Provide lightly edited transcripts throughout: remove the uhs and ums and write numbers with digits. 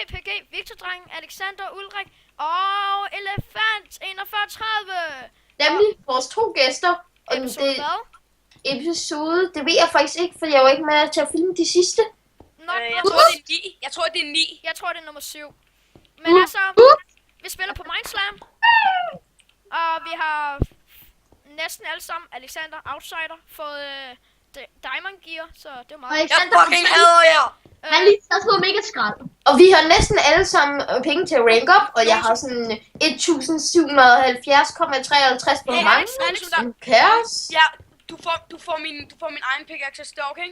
PG, Victor Dreng, Alexander Ulrik og Elefant 4130. Nemlig vores 2 gæster. Og Episode det hvad? episode, det ved jeg faktisk ikke, for jeg var ikke med til at filme de sidste. Jeg tror, det er 9. Jeg tror, det er 9. Jeg tror, det er nummer 7. Men altså, vi spiller på Mindslam. Og vi har næsten alle sammen, Alexander Outsider, fået Diamond Gear, så det er meget. Og Jeg fucking hader jer. Han lige taget sådan mega skrald. Og vi har næsten alle sammen penge til at rank up, og jeg har sådan 1770,53 på mange. Who cares? Ja, du får min egen pickaxe, det er okay?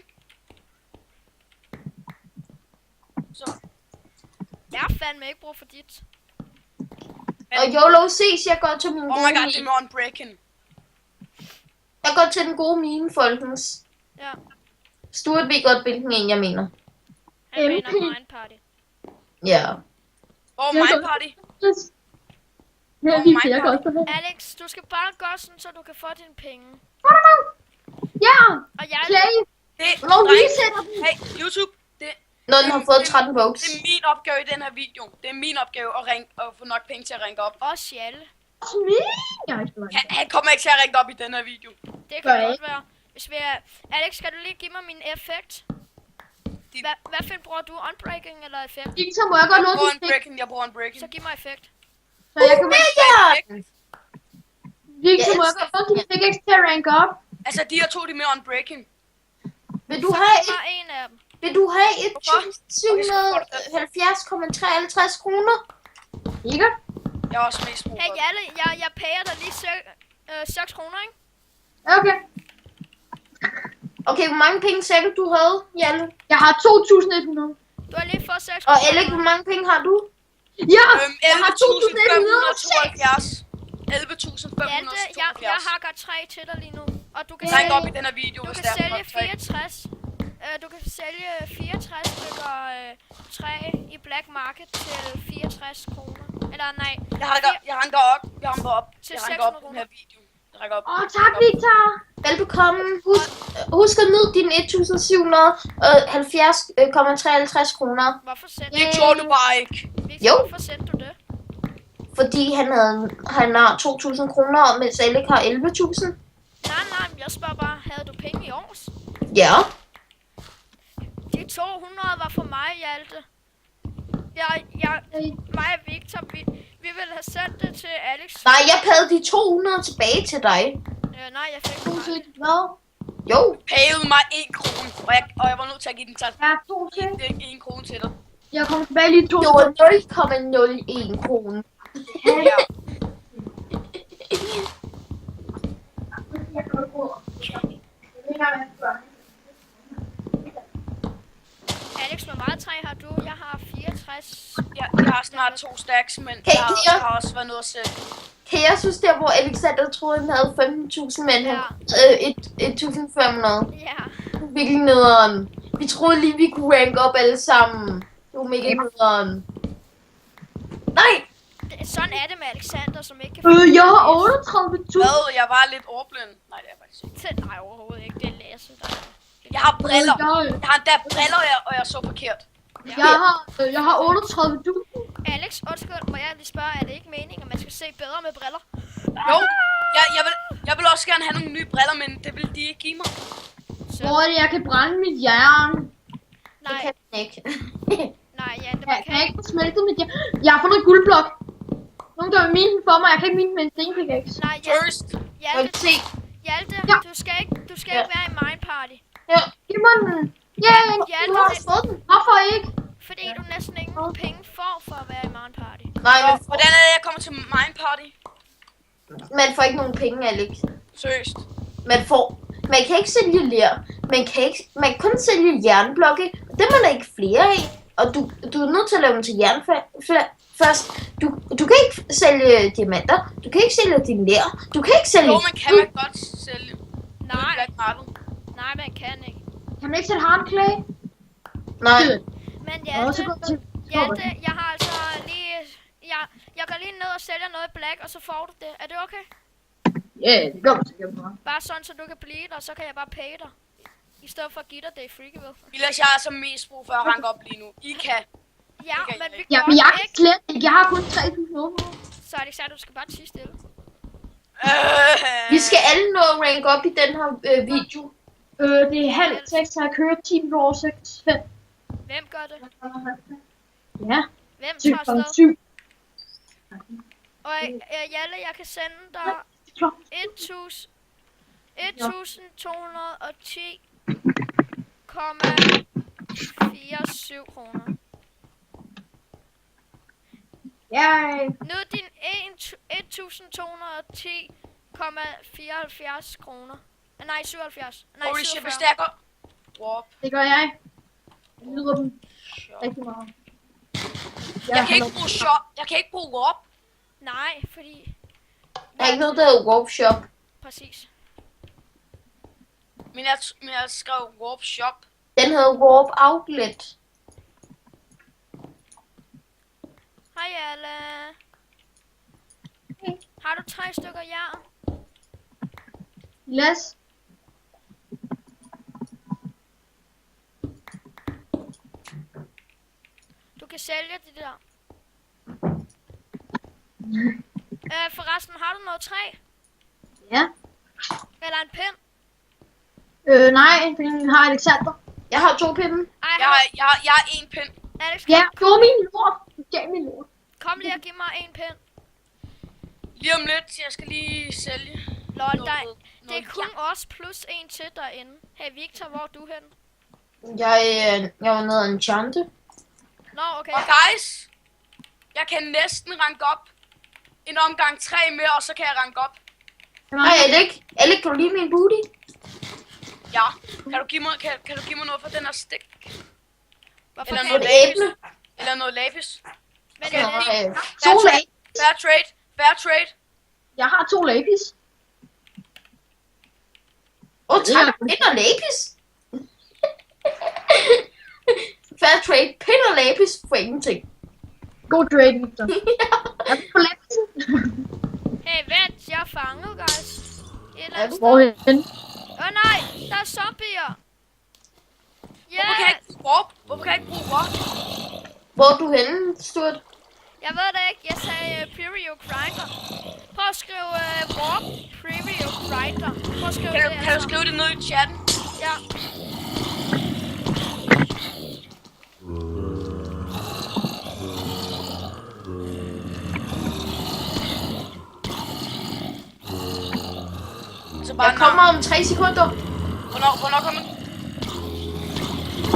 Så. Jeg har fandme ikke brug for dit. Og YOLO ses, jeg går til min Oh gode my god, mine. det er unbreaking. Jeg går til den gode mine, folkens. Ja, Stuart ved godt, hvilken en jeg mener. han mener Mind Party. Ja. Oh, my party. Ja, Oh vi my ser God. godt på det. Alex, du skal bare gøre sådan, så du kan få dine penge. Ja, Og jeg Clay. Det Når vi dreng. sætter den. Hey, YouTube. Når den har fået 13 votes. Det er min opgave i den her video. Det er min opgave at få nok penge til at ranke op. også Jalle. Jeg har ikke spillet. Han kommer ikke til at ranke op i den her video. Det Gør kan jeg godt være. Hvis vi er... Alex, skal du lige give mig min effekt? Hvad find bruger du? Unbreaking eller effekt? Victor, må jeg godt Jeg nå bruger din en breaking, jeg bruger en breaking. Så giv mig effekt. Så jeg kan Victor, må Jeg jeg godt nå din pickaxe til at rank op? Altså, de her to, de er med on breaking. Vil du Så have giv mig en af dem. Vil du have Hvorfor? 1770,53 kroner? Ikke? Jeg har også mest brug Hey for det. Jalle, jeg payer dig lige 6 kroner, ikke? Okay. Okay, hvor mange penge sagde du havde, Jalle? Jeg har 2.100. Du har lige fået 6 Og kroner. Alex, hvor mange penge har du? Ja, jeg har 11.572. 11.572. Jalle, jeg hakker 3 til dig lige nu. Og du kan Rank sælge, op i den her video, du hvis kan det er sælge for 64. Du kan sælge 64 stykker træ i black market til 64 kroner. Eller nej, Jeg ranker op. Jeg ranker op. Til Jeg ranker op 600 den her video. Jeg ranker op. tak Victor. Velbekomme. Husk at nyde dine 1770,53 kroner. hvorfor sendte Det tror du bare ikke. Victor, Jo. hvorfor sendte du det? Fordi han har 2.000 kroner, mens Alex har 11.000. Nej, jeg spørger bare, havde du penge i års? Ja. De 200 var for mig, Hjalte. Mig og Victor, vi ville have sendt det til Alex. Nej, jeg havde de 200 tilbage til dig. Nej, jeg fik det bare. Hvad? Jo. Payede mig 1 krone. Og jeg var nødt til at give den til Ja, 2 til. 1 krone til dig. Jeg kommer tilbage lige 2 Det var 0,01 kroner. Ja. Alex, hvor meget træ har du? Jeg har 64. Jeg har snart 2 stacks, men Kan jeg har også været nødt at sætte. Kan jeg synes der, hvor Alexander troede, han havde 15.000, men han Ja. 1.500. Ja. Virkelig nederen. Vi troede lige, vi kunne rank op alle sammen. Det var mega nederen. Nej! Sådan er det med Alexander, som ikke kan Jeg har 38.000. Hvad? Jeg var lidt ordblind. Nej, det er jeg faktisk ikke. Nej, overhovedet ikke. Det er Lasse, der... Jeg har briller. Jeg, Jeg har endda briller, og jeg så forkert. jeg har 38.000. Alex, undskyld, må jeg lige spørge, er det ikke meningen, at man skal se bedre med briller? Jo, jeg vil også gerne have nogle nye briller, men det vil de ikke give mig. Så, Hvor er det, jeg kan brænde mit jern? Det nej, kan den ikke. nej, ja, det Jeg man kan kan. ikke få smeltet mit jern. Jeg har fundet en guldblok. Nogen gør min for mig. Jeg kan ikke mine med en stenpickaxe. Nej, Hjalte, First. Må Hjalte, vi se? Hjalte, Ja. du skal ikke være i Mind Party. Ja. Giv mig den. Yeah, Ja, du har det- fået den. Hvorfor ikke? Fordi du næsten ingen penge får for at være i Mind Party. Nej, Så, hvordan er det, jeg kommer til Mind Party? man får ikke nogen penge, Alex. Seriøst. Man kan ikke sælge ler. Man kan kun sælge jernblokke. Dem er der ikke flere af. Og du er nødt til at lave dem til jern først. Du kan ikke sælge diamanter. Du kan ikke sælge din ler. Du kan ikke sælge... Jo, man kan man godt sælge. Nej, Black Marble. nej, man kan ikke. Kan man ikke sætte hardclay? Nej. Men Og så Hjalte, går til... Hjalte, jeg har altså lige... Jeg går lige ned og sælger noget black, og så får du det. Er det okay? Ja, det gør man sikkert bare. Bare sådan, så du kan blive der, og så kan jeg bare pay dig. I stedet for at give dig det i free giveaway. Vilas, jeg har så mest brug for at ranke op lige nu. I kan. Ja, Det kan men jeg vi ikke. Ja, gør men jeg det kan ikke. slet ikke. Jeg har kun 3.800. Så Alexander, du skal bare tige stille. Vi skal alle nå at rank op i den her video. Det er halv 6, så jeg kører 10 minutter over 6. 5. Hvem gør det? Ja, Hvem 7 tager afsted? 7. Og Jalle, jeg kan sende dig 1210,47 kroner. Jeg Nu er din 1210,74 kroner. Nej, 77. Nej, Holy shit, 47. hvis det er godt. Warp. det gør jeg. Jeg nyder dem Shop. rigtig meget. Jeg kan ikke bruge shop. Jeg kan ikke bruge warp. Nej, fordi... Der er ikke noget, der hedder Warp Shop. Præcis. Men jeg skrev warp shop. Den hedder Warp Outlet. Hej Jalle. Har du 3 stykker jern? Las. Du kan sælge det der. Forresten, har du noget træ? Ja. Eller en pind? Nej, den har Alexander. Jeg har 2 pinde. Ej, Jeg har en pind. Alex, Ja, det var min lort. Du gav min lort. kom lige og giv mig en pind. Lige om lidt, jeg skal lige sælge. Lol, Noget- det er noget kun os plus en til derinde. Hey Victor, hvor er du hen? Jeg var nede og enchante. Nå, okay. Og guys, jeg kan næsten ranke op. En omgang 3 mere, og så kan jeg ranke op. Hej Alec, kan du lide min booty? Ja. Kan du give mig noget for den her stik? Hvorfor Eller kan noget Et jeg æble. Eller noget lapis? Men Okay. jeg, To lapis. Fair trade. Fair trade. Jeg har 2 lapis. Tak, pind og lapis. Fair trade, pind og lapis for ingenting. God trade, Victor. Jeg er på lapisen. hey, vent, jeg er fanget, guys. Et eller andet sted. Hvorhen? Nej, der er zombier. Hvorfor kan jeg ikke bruge warp? Hvorfor kan jeg ikke bruge warp? Hvor er du henne, Stuart? Jeg ved det ikke. Jeg sagde preview grinder. Prøv at skrive warp preview grinder. Prøv at skrive det. Kan du altså. skrive det ned i chatten? Ja. Så bare Jeg kommer om 3 sekunder. Hvornår kommer du?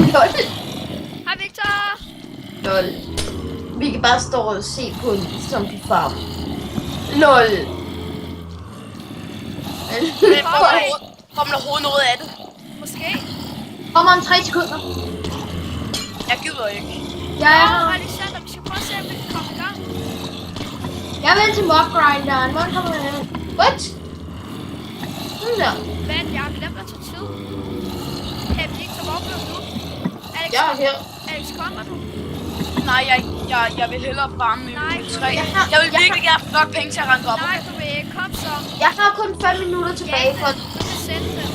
Lol. Hej Victor. Lol. Vi kan bare stå og se på en zombie farm. Lol. Kommer der overhovedet noget af det? Måske. Kommer om 3 sekunder. Jeg gider ikke. Jeg Alexander, vi skal prøve at se, om vi kan komme i gang. vil til mob grinderen. Hvor kommer jeg hen? What? Sådan der. Vent, jeg har glemt at tage tid. Hey Victor, hvor blev du? Alex, Jeg er her. Alex, kommer du? Nej, jeg vil hellere bare med Nej, mit træ. jeg Jeg vil virkelig gerne få nok penge til at ranke op. Nej, du vil ikke. Kom så. Jeg har kun 5 minutter tilbage, for Du kan sende det.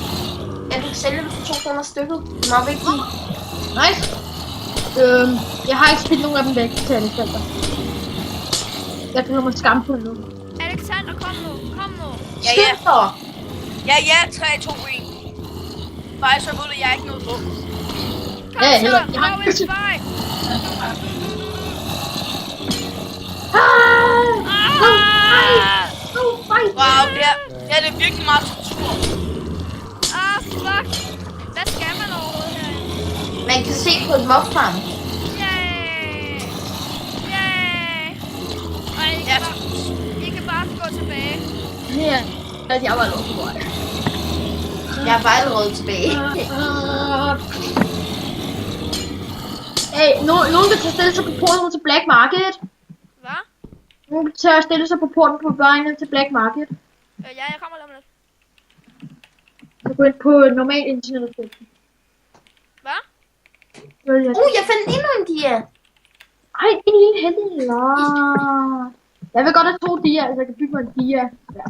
jeg kan sælge dem for 2 kroner stykket. Meget vigtigt. Nice. Jeg har ikke spillet nogen af dem væk til Alexander. Jeg føler mig skamfuld nu. Alexander, kom nu. Kom nu. Ja, Skynd dig. Ja, 3, 2, 1. Faktisk så ved du, jeg er ikke noget dum. Kom Ja, så. heller ikke. Jeg har Go ikke in fight. Ah! Ah! Wow, det er det virkelig meget tortur. Fuck. Hvad skal man overhovedet herinde? Man kan se på et mobfarm. Yay! Yay! Og I kan bare gå tilbage. Ja, jeg var lukket på det. Jeg er bare allerede tilbage. Hey, nogen kan tage stille sig på porten til Black Market. Hvad? Nogen kan tage stille sig på porten på vejen til Black Market. Ja, jeg kommer lige om lidt. Så gå ind på normal internet. Hvad? Jeg fandt endnu en dia. Ej, en lille heldig. Jeg vil godt have 2 dier, så jeg kan bygge mig en dia. Ja.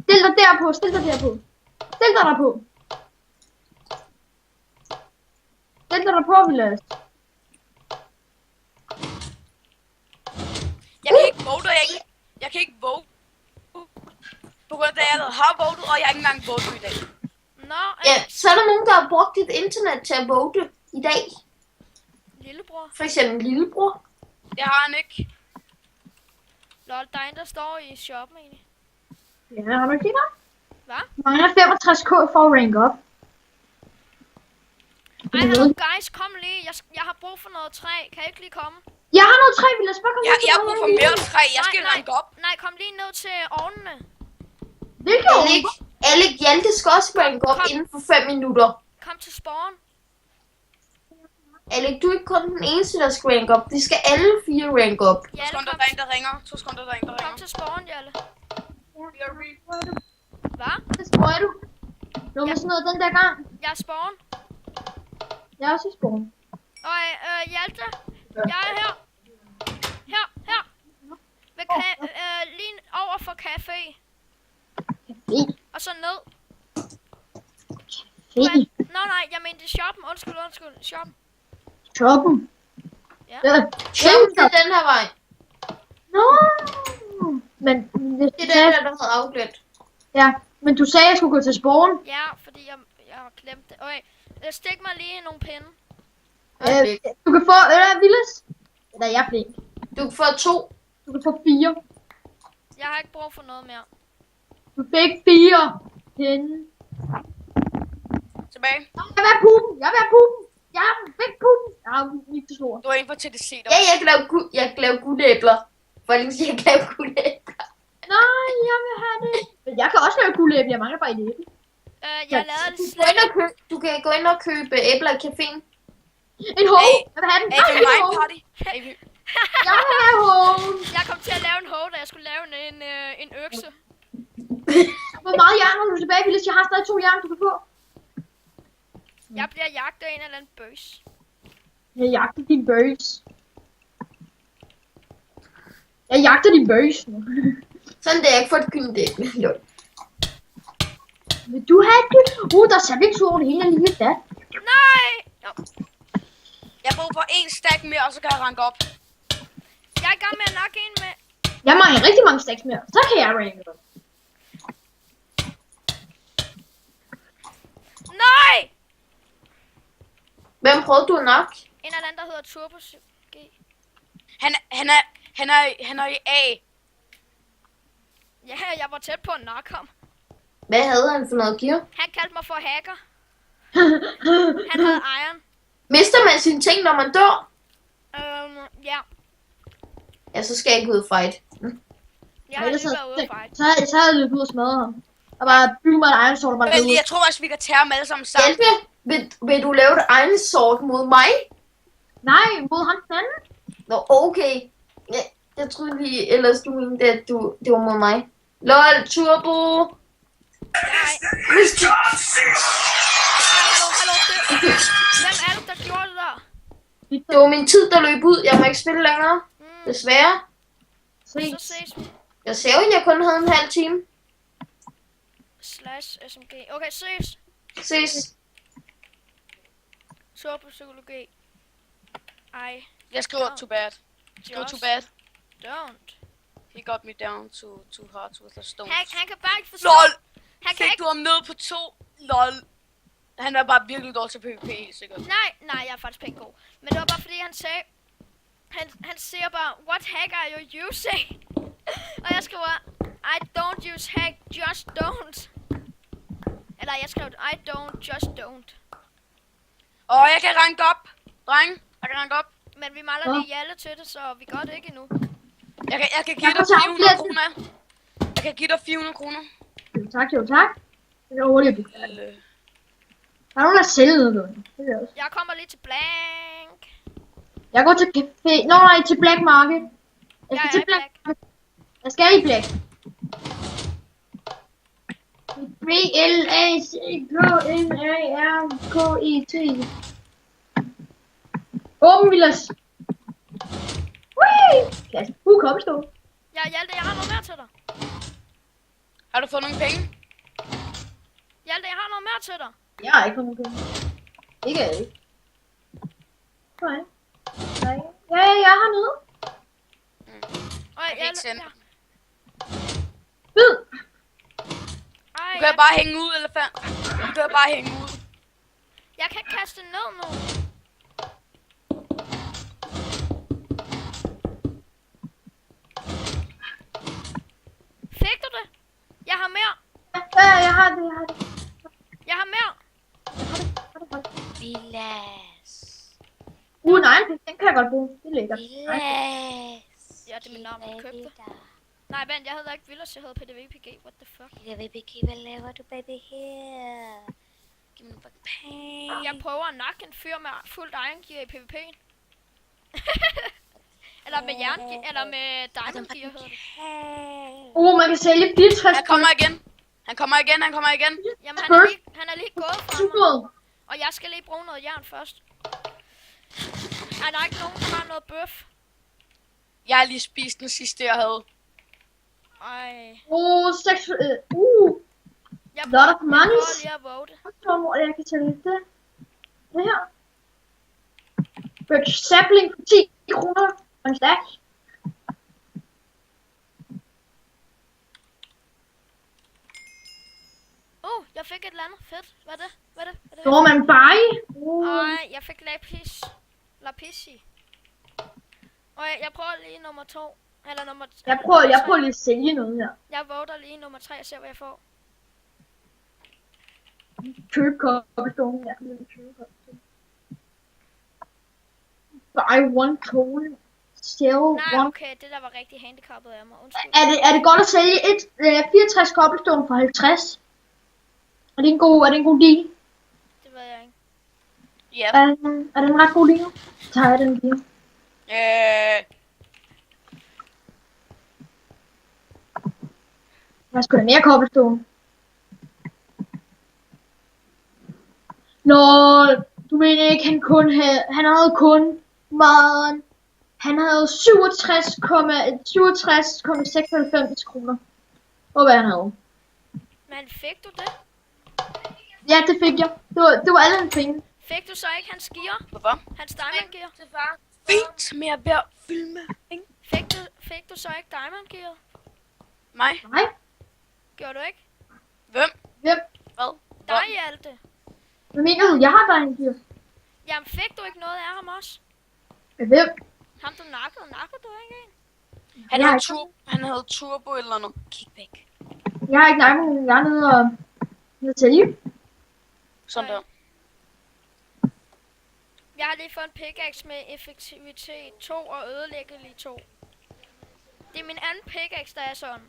Stil dig derpå, stil dig derpå. Stil dig derpå. Stil dig derpå, Vilas. allerede har votet, og jeg har ikke engang votet i dag. Nå, Ja, så er der nogen, der har brugt dit internet til at vote i dag. lillebror. For eksempel lillebror. Det har han ikke. Lol, der er en, der står i shoppen egentlig. Ja, har du ikke det der? Hvad? Mangler 65k for at rank op. Ej, hallo guys, kom lige. Jeg har brug for noget træ. Kan I ikke lige komme? Jeg har noget træ, vil jeg spørge, Jeg har brug for mere træ. Jeg skal Nej, ranke op. Nej, kom lige ned til ovnene. Hvilke Alec Hjalte skal også rank op Kom. inden for 5 minutter. Kom til spawn. Alec, du er ikke kun den eneste, der skal rank op. De skal alle 4 rank op. 2 Jalle, sekunder, kom, der er en, der ringer. 2 sekunder, der er en, der kom ringer. til spawn, Jalle. Hvad? Det sprøjter du. Det var med sådan noget den der gang. Jeg er spawn. Jeg er også i skolen. Og Hjalte, jeg er her. Her. Ved lige over for café. Café. Og så ned. Café. Nej, jeg mente shoppen. Undskyld. Shoppen. Shoppen. Ja. Shoppen til den her vej. Nå. Men Det er den der havde afglemt. ja, men du sagde, at jeg skulle gå til sporen. Ja, fordi jeg har glemt det. Okay, stik mig lige nogle pinde. Du kan få, Villes. Eller jeg fik. Du kan få 2. Du kan få 4. Jeg har ikke brug for noget mere. Du fik 4 pinde. Tilbage. Jeg vil have puben. Jeg fik puben. Jeg har ikke det store. Du er inde på TDC, der. Ja, jeg kan lave guldæbler. For lige sige, jeg kan lave guldæbler. Nej, jeg vil have det. Men jeg kan også lave guldæble. Jeg mangler bare et æble. Jeg lavede det Du kan, du kan gå ind og købe æbler i caféen. En hole. Hey. Jeg vil have den. Hey, Nej, det er en mig hole. party. Hey, Jeg vil have hole. Jeg kom til at lave en hoe, da jeg skulle lave en økse. Hvor meget jern har du tilbage, Villes? Jeg har stadig 2 jern, du kan få. Jeg bliver jagtet af en eller anden bøs. Jeg jagter din bøs. Jeg jagter din bøs nu. Sådan det er ikke for et guldæble. Lol. Vil du have det? Der er salvix over det hele lille dat. Nej! Jo. jeg bruger for 1 stack mere, og så kan jeg ranke op. Jeg er i gang med at nakke en med... Jeg mangler rigtig mange stacks mere. Så kan jeg ranke op. Nej! Hvem prøvede du nok? En eller anden, der hedder Turbo G. Han er i A. Ja, jeg var tæt på at nakke ham. Hvad havde han for noget gear? Han kaldte mig for hacker. Han havde iron. Mister man sine ting, når man dør? Ja. Ja, så skal jeg ikke ud og fight. Jeg har lige været ude at fight. Så havde jeg løbet ud og smadret ham. Og bare bygge mig en iron sword og bare Men løbet ud. jeg tror også, vi kan tage dem alle sammen sammen. Hjalte, vil du lave et egen sort mod mig? Nej, mod ham den anden. Nå, okay. Jeg troede lige, ellers du mente, at det var mod mig. LOL, Turbo! Nej. Hallo. Hvem er det, der gjorde det der? Det var min tid, der løb ud. Jeg må ikke spille længere. Desværre. Så ses vi. Jeg ser jo, at jeg kun havde en halv time. /SMG. Okay, ses. Ses. Turbo psykologi. Ej. Jeg skriver too bad. Skriver too bad. Don't. He got me down to hearts with a stone. Han kan bare ikke forstå. LOL! Han kan Fik ikke... du ham ned på 2? LOL. Han er bare virkelig dårlig til PvP, helt sikkert. Nej, jeg er faktisk pænt god. Men det var bare fordi, han sagde... Han siger bare, what hack are you using? Og jeg skriver, I don't use hack, just don't. Eller jeg skrev, I don't, just don't. Jeg kan ranke op. Dreng, jeg kan ranke op. Men vi mangler lige Jalle til det, så vi gør det ikke endnu. Jeg kan give dig 400 kroner. Jeg kan give dig 400 kroner. Jo tak. Det er hurtigt. Der er nogen, der sælger noget. Det er jeg også. Jeg kommer lige til blank. Jeg går til café. Nå nej, til Black Market. Jeg skal Jeg er til i Black Market. Jeg skal i Black. B-L-A-C-K-M-A-R-K-E-T. Åben, Villas. Whee! Klasse. Kom, stå. Ja, Hjalte, jeg har noget mere til dig. Har du fået nogle penge? Hjalte, jeg har noget mere til dig. Jeg har ikke kommet på. Ikke alle. Nej. Ja, jeg har noget. Og Jeg kan ikke sende. ja. Vid. kan bare hænge ud, elefant. Du kan bare hænge ud. Jeg kan kaste ned nu. Fik du det? Jeg har mere. Ja, jeg har det. Jeg har mere. Vilas. Nej, den kan jeg godt bruge. Det er lækkert. Vilas. Ja, det er mit navn, jeg købte. Nej, vent, jeg hedder ikke Villas, jeg hedder PDVPG. What the fuck? PDVPG, hvad laver du, baby, her? Giv mig nogle penge. Jeg prøver at nakke en fyr med fuldt egengear i PvP'en. Eller med jerngear, eller med diamond gear hedder det. Man kan sælge 64. Han kommer igen. Han kommer igen. Jamen, han er lige gået fra mig. Super. Og jeg skal lige bruge noget jern først. Er der ikke nogen, der har noget bøf? Jeg har lige spist den sidste, jeg havde. Ej. 6. Jeg Lot of prøver money. lige at vote. Hvor jeg kan sælge det. Det her. Birch sapling for 10 kroner. Og en stack. Jeg fik et eller andet fedt. Hvad er det? Så må man buy. Ej, jeg fik lapisi. Og jeg prøver lige nummer 2. Eller nummer Jeg prøver lige at sælge noget her. Jeg voter lige nummer 3 og ser, hvad jeg får. Køb cobblestone. Ja, køb cobblestone. Buy one coal. Sell Nej, one. okay, det der var rigtig handicappet af mig. Undskyld. Er det godt at sælge 64 cobblestone for 50? Er det en god deal? Det ved jeg ikke. Ja. Er det en ret god deal? Så tager jeg den deal. Jeg skal have mere cobblestone. Nå, du mener ikke, han havde kun meget. Han havde 67,96 kroner. Og hvad han havde. Men fik du det? Ja, det fik jeg. Det var alle en penge. Fik du så ikke hans gear? Hvorfor? Hans diamond gear? Det var fint med at være fyldt med penge. Fik du så ikke diamond gear? Mig? Nej. Gjorde du ikke? Hvem? Hvem? Hvad? Dig, Hjalte. Hvad mener du? Jeg har dig en dyr. Jamen, fik du ikke noget af ham også? Hvem? Ham du nakkede du ikke en? Han havde turbo eller noget. Kig væk. Jeg har ikke nogen. Jeg er nede og sælge. Sådan der. Jeg har lige fået en pickaxe med effektivitet 2 og ødelæggelig 2. Det er min anden pickaxe, der er sådan.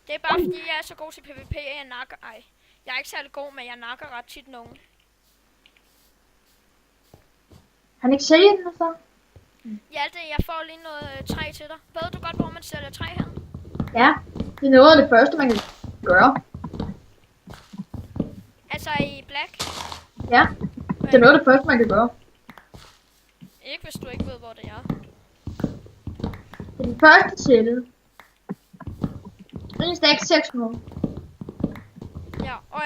Det er bare fordi, jeg er så god til PvP, at jeg nakker. Ej, jeg er ikke særlig god, men jeg nakker ret tit nogen. Han ikke sælge den så? Hjalte, jeg får lige noget træ til dig. Ved du godt, hvor man sælger træ her? Ja, det er noget af det første, man kan gøre. Altså i Black? Ja, det er noget af det første, man kan gøre. Ikke hvis du ikke ved, hvor det er. Det er den første sælge. Den er ikke 600. Ja, og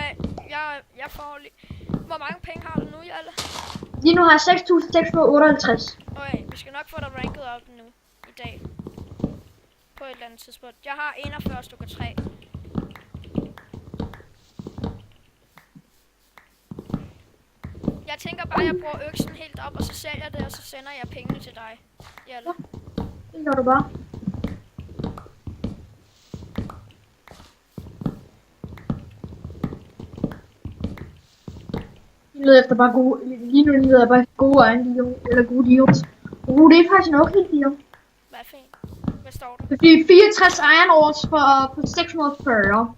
jeg får lige... Hvor mange penge har du nu, Hjalte? Lige nu har jeg 6.658. Okay, vi skal nok få dig ranket op nu i dag. På et eller andet tidspunkt. Jeg har 41 stykker træ. Jeg tænker bare, at jeg bruger øksen helt op, og så sælger det, og så sender jeg pengene til dig. Hjalte. Det gør du bare. Jeg leder efter bare gode, lige nu leder jeg bare efter gode egendeals, eller gode deals. Det er faktisk nok helt deal. Hvad er fint? Hvad står der? Det bliver 64 iron ores for 640.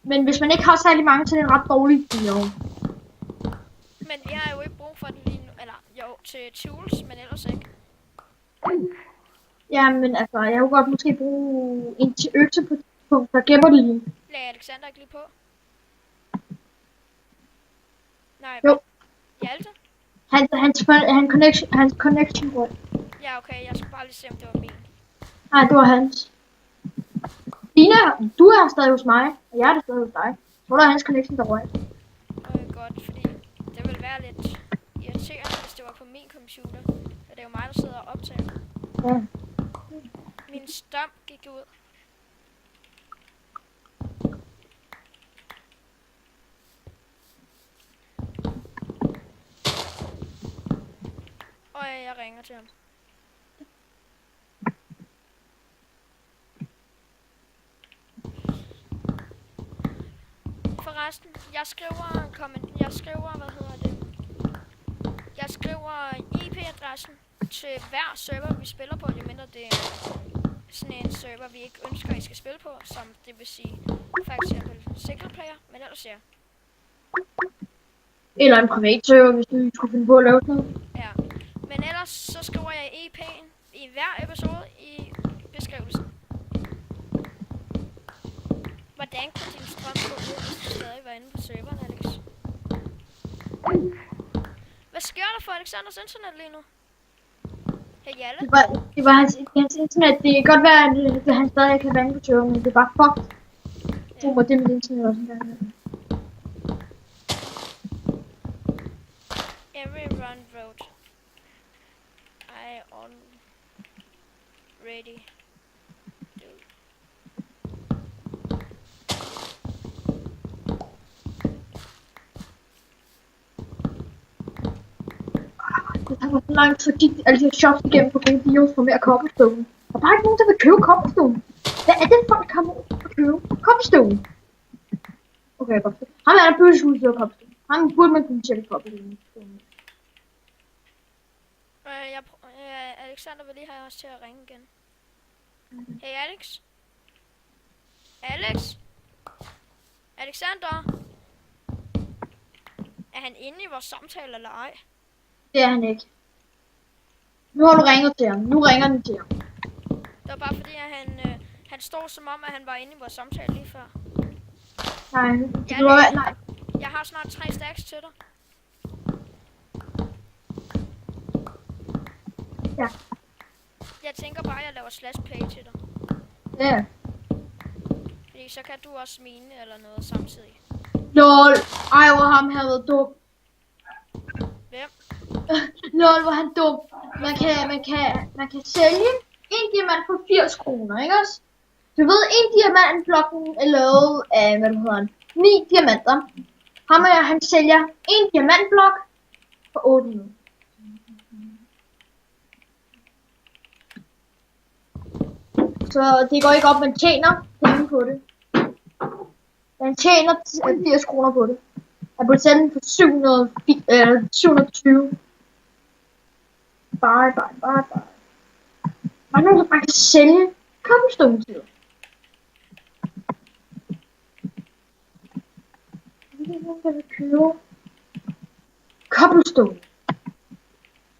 Men hvis man ikke har særlig mange, så er det en ret dårlig deal. Men jeg har jo ikke brug for den lige nu. Eller jo, til tools, men ellers ikke. Ja, men altså, jeg kunne godt måske bruge en til økse på et punkt, der gemmer det lige. Lagde Alexander ikke lige på? Nej. Jo. Hjalte? Hans connection rød. Ja, okay. Jeg skulle bare lige se, om det var min. Nej, det var hans. Dina, du er stadig hos mig, og jeg er stadig hos dig. Så var der hans connection, der røg. Godt, fordi det ville være lidt irriterende, hvis det var på min computer. For det er jo mig, der sidder og optager. Ja. Min strøm gik ud. jeg ringer til ham. Forresten, jeg skriver, hvad hedder det? Jeg skriver IP-adressen til hver server, vi spiller på, jo mindre det er sådan en server, vi ikke ønsker, I skal spille på, som det vil sige for eksempel single player, men ellers ja. Eller en privat server, hvis du skulle finde på at lave sådan noget. Ja. Men ellers så skriver jeg IP'en i hver episode i beskrivelsen. Hvordan kunne din strøm gå ud, hvis du stadig var inde på serveren, Alex? Hvad sker der for Alexanders internet lige nu? Hey Jalle? Det var hans internet. Det kan godt være, at han stadig kan være inde på serveren, men det er bare fucked. Det var det med internet også en gang. Every run road. I already do. Det har været så langt, så gik alle de her shops igennem på gode deals for mere cobblestone. Der er bare ikke nogen, der vil købe cobblestone. Hvad er det folk kommer ud og købe? Cobblestone. Okay, godt. Ham er der bøgeshuset og cobblestone. Ham burde man kunne tjekke cobblestone. Alexander vil lige have os til at ringe igen. Hey Alex? Alex? Alexander? Er han inde i vores samtale eller ej? Det er han ikke. Nu har du ringet til ham. Nu ringer den til ham. Det var bare fordi, at han stod som om, at han var inde i vores samtale lige før. Nej, du har nej. Jeg har snart 3 stacks til dig. Ja. Jeg tænker bare, at jeg laver /pay til dig. Ja. Fordi så kan du også mine eller noget samtidig. Lol. Ej, hvor ham havde været dum. Hvem? Lol, hvor han dum. Man kan sælge en diamant for 80 kroner, ikke også? Du ved, en diamantblokken er lavet af, hvad hedder han, 9 diamanter. Han sælger en diamantblok for 800. Så det går ikke op, man tjener penge på det. Man tjener 80 kroner på det. Jeg burde sælge den for 720. Bye. Der er nogen, der bare kan sælge cobblestone til. Det er nogen, der vil købe cobblestone.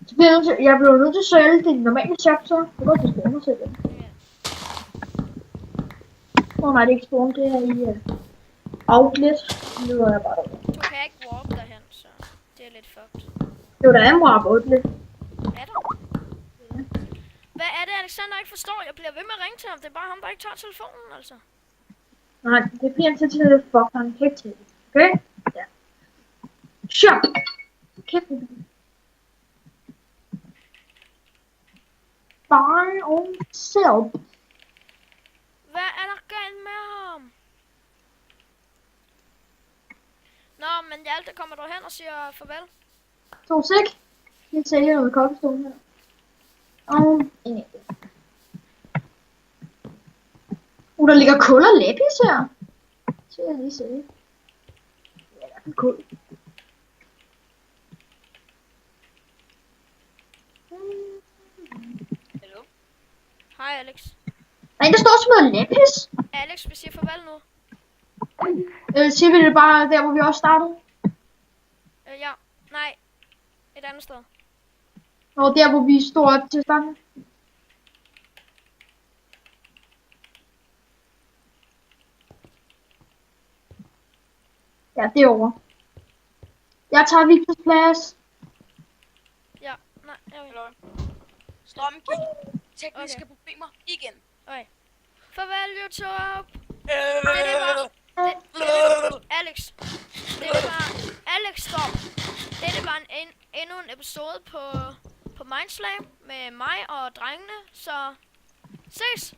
Så jeg bliver nødt til at sælge det normale shop, så det går til spawner selv. Nej, det er ikke spawn, det er i outlet. Nu er jeg bare derovre. Du kan ikke warp derhen, så det er lidt fucked. Jo, der er en warp outlet. Er der? Ja. Hvad er det, Alexander ikke forstår? Jeg bliver ved med at ringe til ham. Det er bare ham, der ikke tager telefonen, altså. Nej, det bliver en til det fuck, han kan ikke til det. Okay? Ja. Shop! Kæft. Buy on sell. Hvad er der galt med ham? Nå, men Hjalte, kommer du hen og siger farvel? To sek. Jeg sælger noget cobblestone her. Og en enkelt. Der ligger kul og lapis her. Så jeg lige se. Ja, der er kul. Hallo? Hej, Alex. Nej, der står sådan noget lapis. Alex, vi siger farvel nu. Siger vi det bare der, hvor vi også startede? Ja. Nej. Et andet sted. Og der, hvor vi stod op til starten. Ja, derovre. Jeg tager Victors plads. Ja. Nej, jeg vil. Hallo? Strømmen gik. Tekniske problemer igen. Okay. Farvel, YouTube. Alex. Det var Alex stop. Det var endnu en episode på Mindslam med mig og drengene. Så ses.